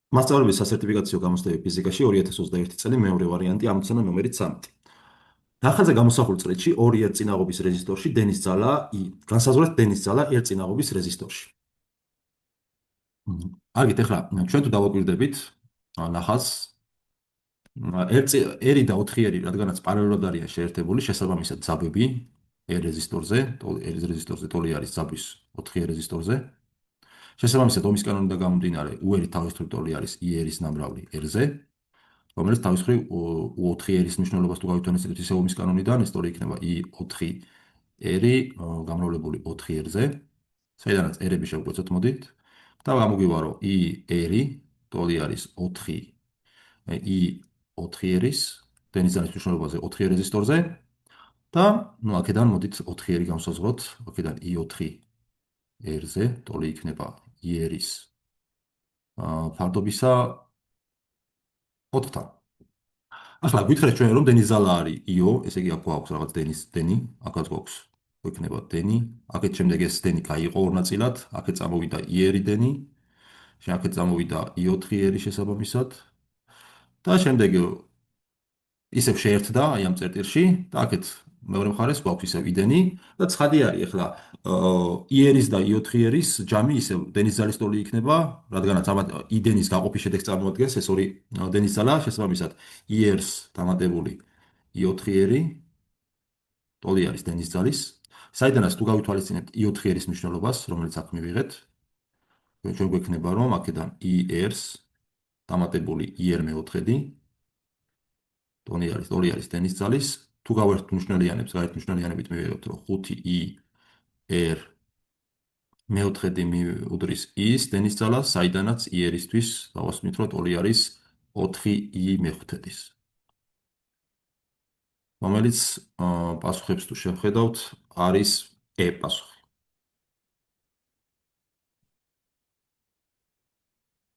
მასწავლებლების სასერტიფიკაციო გამოცდები ფიზიკაში 2021 წელი მეორე ვარიანტი ამოცანა ნომერი 13. ნახაზზე გამოსახულ წრეში 2 ერთწინაღობის რეზისტორში დენის ძალა I. განსაზღვრეთ დენის ძალა ერთწინაღობის რეზისტორში. აგეთ ახლა ჩვენ თუ დავაკვირდებით ნახაზს ერი და 4 ერი, რადგანაც პარალელურად არიან შეერთებული, შესაბამისად ძაბები R რეზისტორზე, R რეზისტორზე ტოლი არის ძაბვის 4 რეზისტორზე. შესაბამისად ომის კანონიდან გამომდინარე, U-ერი თავისუფლ ტოლი არის I-ერის ნამრავლი R-ზე, რომელიც თავისუფლ U4-ერის მნიშვნელობას თუ გავითვალისწინებთ ისე ომის კანონიდან, ეს ტოლი იქნება I4-ერი გამრავლებული 4R-ზე, საიდანაც R-ები შევკვეცოთ მოდით და გამოგვივა რომ I-ერი ტოლი არის 4 I4-ერის დენის ძალის მნიშვნელობაზე 4 რეზისტორზე და აქედან მოდით 4-ერი გავსაზღვროთ, აქედან I4-ერზე ტოლი იქნება I-ერის ფარდობისა 4-თან. ახლა გვითხრეთ ჩვენ რომ დენის ზალა არის I-ო, ესე იგი აქ გვაქვს რაღაც დენი, აქაც გვაქვს იქნება დენი, აქეთ შემდეგ ეს დენი გაიყო ორ ნაწილად, აქეთ წამოვიდა I-ერი დენი, აქეთ წამოვიდა I4-ერი შესაბამისად და შემდეგ ისევ შეერთდა აი ამ წერტილში და აქეთ მეორე მხარეს გვაქვს ისევ I-დენი და ცხადი არის ახლა I-ერის და I4-ერის ჯამი ისევ დენის ძალის ტოლი იქნება, რადგანაც ამ I-დენის გაყოფის შედეგს წარმოადგენს ეს ორი დენის ძალა, შესაბამისად I-ers დამატებული I4-ერი ტოლი არის დენის ძალის, საიდანაც თუ გავითვალისწინებთ I4-ერის მნიშვნელობას, რომელიც აქ მივიღეთ, ჩვენ გვექნება რომ აქედან I-ers დამატებული I-r მეოთხედი ტოლი არის დენის ძალის, თუ გავერთთ მნიშვნელიანებს, გაერთ მნიშვნელიანებით მივიღებთ რომ 5I-r მეოთხედი უდრის I-ს დენის ძალას, საიდანაც I-ერისთვის დავასვით რომ ტოლი არის 4I მეხუთედის. რომელიც პასუხებს თუ შევხედავთ არის E პასუხი.